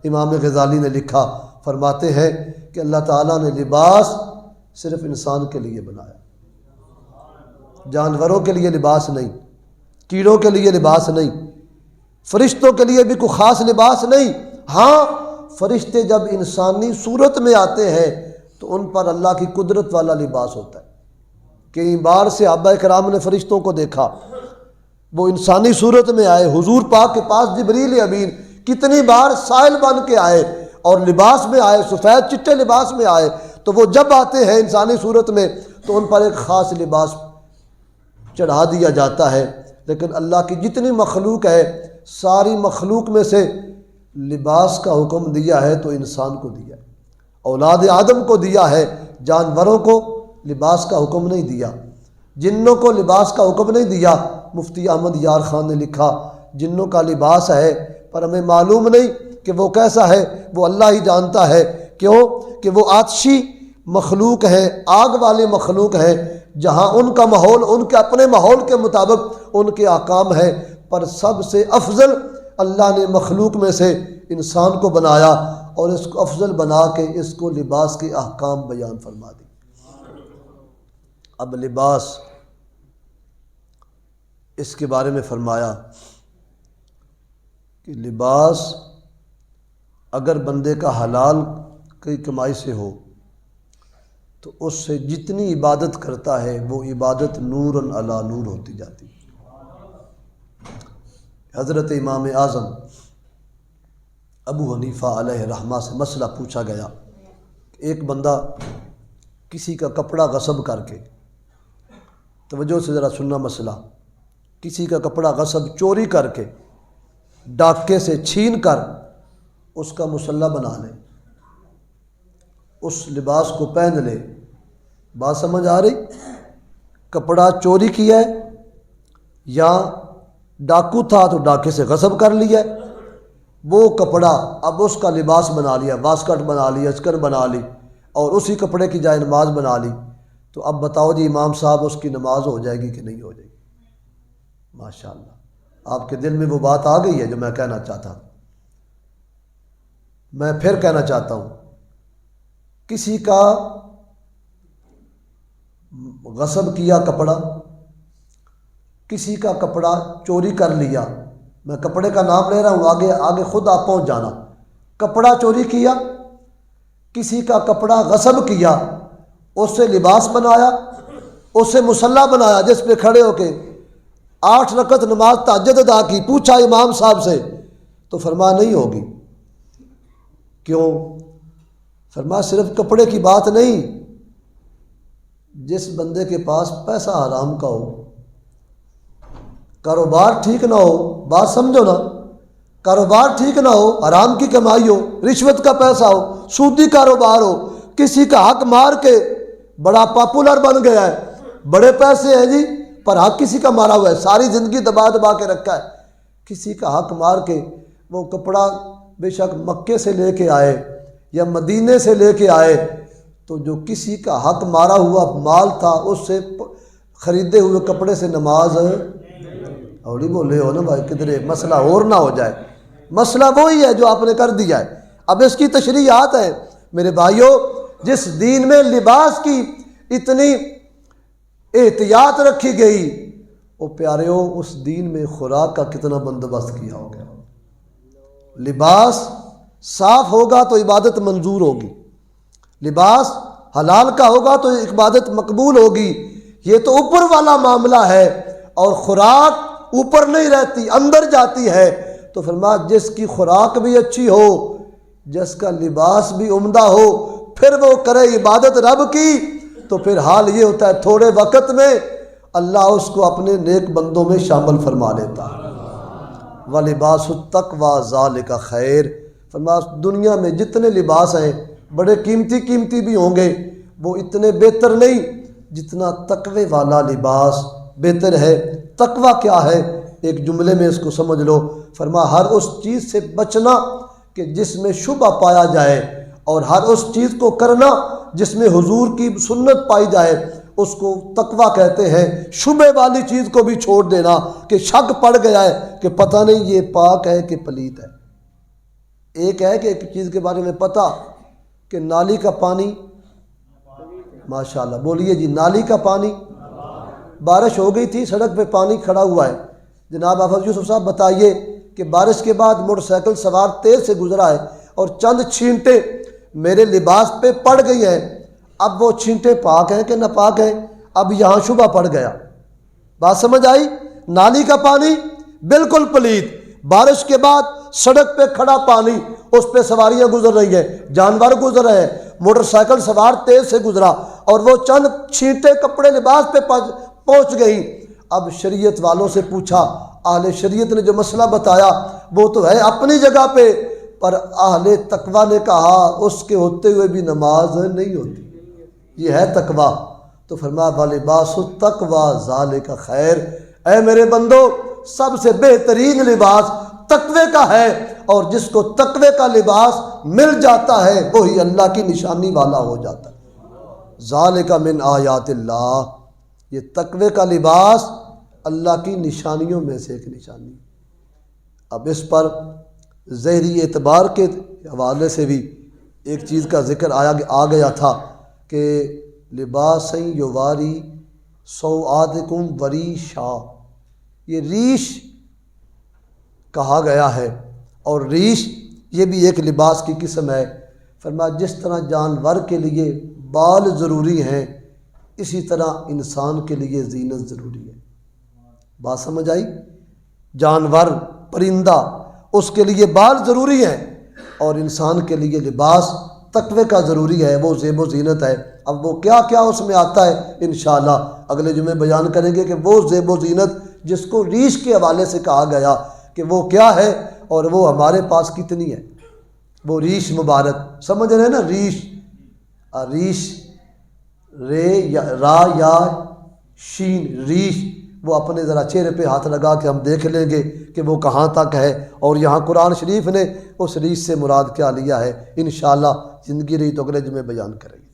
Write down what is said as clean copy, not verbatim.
امام غزالی نے لکھا، فرماتے ہیں کہ اللہ تعالیٰ نے لباس صرف انسان کے لیے بنایا، جانوروں کے لیے لباس نہیں، کیڑوں کے لیے لباس نہیں، فرشتوں کے لیے بھی کوئی خاص لباس نہیں۔ ہاں فرشتے جب انسانی صورت میں آتے ہیں تو ان پر اللہ کی قدرت والا لباس ہوتا ہے۔ کئی بار صحابہ کرام نے فرشتوں کو دیکھا، وہ انسانی صورت میں آئے، حضور پاک کے پاس جبریل امین کتنی بار سائل بن کے آئے اور لباس میں آئے، سفید چٹے لباس میں آئے، تو وہ جب آتے ہیں انسانی صورت میں تو ان پر ایک خاص لباس چڑھا دیا جاتا ہے۔ لیکن اللہ کی جتنی مخلوق ہے ساری مخلوق میں سے لباس کا حکم دیا ہے تو انسان کو دیا ہے، اولاد آدم کو دیا ہے، جانوروں کو لباس کا حکم نہیں دیا، جنوں کو لباس کا حکم نہیں دیا۔ مفتی احمد یار خان نے لکھا جنوں کا لباس ہے پر ہمیں معلوم نہیں کہ وہ کیسا ہے، وہ اللہ ہی جانتا ہے۔ کیوں کہ وہ آتشی مخلوق ہے، آگ والی مخلوق ہے، جہاں ان کا ماحول ان کے اپنے ماحول کے مطابق ان کے احکام ہے، پر سب سے افضل اللہ نے مخلوق میں سے انسان کو بنایا اور اس کو افضل بنا کے اس کو لباس کے احکام بیان فرما دی۔ اب لباس، اس کے بارے میں فرمایا کہ لباس اگر بندے کا حلال کی کمائی سے ہو تو اس سے جتنی عبادت کرتا ہے وہ عبادت نور علی نور ہوتی جاتی ہے۔ حضرت امام اعظم ابو حنیفہ علیہ رحمہ سے مسئلہ پوچھا گیا کہ ایک بندہ کسی کا کپڑا غصب کر کے، توجہ سے ذرا سننا مسئلہ، کسی کا کپڑا غصب چوری کر کے ڈاکے سے چھین کر اس کا مصلی بنا لے، اس لباس کو پہن لے، بات سمجھ آ رہی؟ کپڑا چوری کیا ہے یا ڈاکو تھا تو ڈاکے سے غصب کر لیا ہے، وہ کپڑا اب اس کا لباس بنا لیا، واسکٹ بنا لی، اسکر بنا لی اور اسی کپڑے کی جائے نماز بنا لی، تو اب بتاؤ جی امام صاحب اس کی نماز ہو جائے گی کہ نہیں ہو جائے گی؟ ماشاءاللہ آپ کے دل میں وہ بات آ گئی ہے جو میں کہنا چاہتا ہوں۔ میں پھر کہنا چاہتا ہوں، کسی کا غصب کیا کپڑا، کسی کا کپڑا چوری کر لیا، میں کپڑے کا نام لے رہا ہوں، آگے خود آپ پہنچ جانا۔ کپڑا چوری کیا، کسی کا کپڑا غصب کیا، اس سے لباس بنایا، اس سے مصلی بنایا جس پہ کھڑے ہو کے 8 رکعت نماز تہجد ادا کی، پوچھا امام صاحب سے تو فرمایا نہیں ہوگی۔ کیوں؟ فرمایا صرف کپڑے کی بات نہیں، جس بندے کے پاس پیسہ حرام کا ہو، کاروبار ٹھیک نہ ہو، بات سمجھو نا، کاروبار ٹھیک نہ ہو، حرام کی کمائی ہو، رشوت کا پیسہ ہو، سودی کاروبار ہو، کسی کا حق مار کے بڑا پاپولر بن گیا ہے، بڑے پیسے ہیں جی پر حق کسی کا مارا ہوا ہے، ساری زندگی دبا دبا کے رکھا ہے، کسی کا حق مار کے وہ کپڑا بے شک مکے سے لے کے آئے یا مدینے سے لے کے آئے، تو جو کسی کا حق مارا ہوا مال تھا اس سے خریدے ہوئے کپڑے سے نماز، اوڑی بولے ہو نا بھائی، کدھر مسئلہ اور نہ ہو جائے، مسئلہ وہی ہے جو آپ نے کر دیا ہے۔ اب اس کی تشریحات ہیں میرے بھائیوں، جس دین میں لباس کی اتنی احتیاط رکھی گئی، او پیاریوں اس دین میں خوراک کا کتنا بندوبست کیا ہو گیا۔ لباس صاف ہوگا تو عبادت منظور ہوگی، لباس حلال کا ہوگا تو عبادت مقبول ہوگی۔ یہ تو اوپر والا معاملہ ہے، اور خوراک اوپر نہیں رہتی اندر جاتی ہے، تو فرمایا جس کی خوراک بھی اچھی ہو، جس کا لباس بھی عمدہ ہو، پھر وہ کرے عبادت رب کی، تو پھر حال یہ ہوتا ہے تھوڑے وقت میں اللہ اس کو اپنے نیک بندوں میں شامل فرما لیتا ہے۔ وَلِبَاسُ التَّقْوَىٰ ذَلِكَ خَيْرٌ، فرمایا دنیا میں جتنے لباس ہیں بڑے قیمتی قیمتی بھی ہوں گے، وہ اتنے بہتر نہیں جتنا تقوی والا لباس بہتر ہے۔ تقوی کیا ہے؟ ایک جملے میں اس کو سمجھ لو، فرمایا ہر اس چیز سے بچنا کہ جس میں شبہ پایا جائے، اور ہر اس چیز کو کرنا جس میں حضور کی سنت پائی جائے، اس کو تقوی کہتے ہیں۔ شبہ والی چیز کو بھی چھوڑ دینا کہ شک پڑ گیا ہے کہ پتہ نہیں یہ پاک ہے کہ پلیت ہے، ایک ہے کہ ایک چیز کے بارے میں پتہ کہ نالی کا پانی، ماشاءاللہ بولیے جی، نالی کا پانی، بارش ہو گئی تھی، سڑک پہ پانی کھڑا ہوا ہے، جناب حافظ یوسف صاحب بتائیے کہ بارش کے بعد موٹر سائیکل سوار تیز سے گزرا ہے اور چند چھینٹیں میرے لباس پہ پڑ گئی ہیں، اب وہ چھینٹیں پاک ہیں کہ ناپاک ہیں؟ اب یہاں شبہ پڑ گیا، بات سمجھ آئی؟ نالی کا پانی بالکل پلید، بارش کے بعد سڑک پہ کھڑا پانی، اس پہ سواریاں گزر رہی ہیں، جانور گزر رہے ہیں، موٹر سائیکل سوار تیز سے گزرا اور وہ چند چھینٹیں کپڑے لباس پہ پہنچ گئی۔ اب شریعت والوں سے پوچھا، اہل شریعت نے جو مسئلہ بتایا وہ تو ہے اپنی جگہ پہ، پر اہل تقویٰ نے کہا اس کے ہوتے ہوئے بھی نماز نہیں ہوتی، یہ ہے تقویٰ۔ تو فرمایا وَلِبَاسُ التَّقْوَىٰ ذَلِكَ خیر، اے میرے بندو سب سے بہترین لباس تقوی کا ہے، اور جس کو تقوی کا لباس مل جاتا ہے وہی اللہ کی نشانی والا ہو جاتا ہے۔ ذَلِكَ مِنْ آیات اللہ، یہ تقوی کا لباس اللہ کی نشانیوں میں سے ایک نشانی۔ اب اس پر ظاہری اعتبار کے حوالے سے بھی ایک چیز کا ذکر آ گیا تھا کہ لباسًا یواری سوآتکم وریشا، یہ ریش کہا گیا ہے، اور ریش یہ بھی ایک لباس کی قسم ہے۔ فرمایا جس طرح جانور کے لیے بال ضروری ہیں اسی طرح انسان کے لیے زینت ضروری ہے، بات سمجھ آئی؟ جانور پرندہ اس کے لیے بال ضروری ہیں، اور انسان کے لیے لباس تقوی کا ضروری ہے، وہ زیب و زینت ہے۔ اب وہ کیا کیا اس میں آتا ہے انشاءاللہ اگلے جمعے بیان کریں گے کہ وہ زیب و زینت جس کو ریش کے حوالے سے کہا گیا کہ وہ کیا ہے اور وہ ہمارے پاس کتنی ہے۔ وہ ریش مبارک سمجھ رہے ہیں نا، ریش، ریش رے یا را یا شین، ریش، وہ اپنے ذرا چہرے پہ ہاتھ لگا کے ہم دیکھ لیں گے کہ وہ کہاں تک ہے، اور یہاں قرآن شریف نے اس ریش سے مراد کیا لیا ہے۔ انشاءاللہ زندگی رہی تو اگلے جمعے بیان کریں گے۔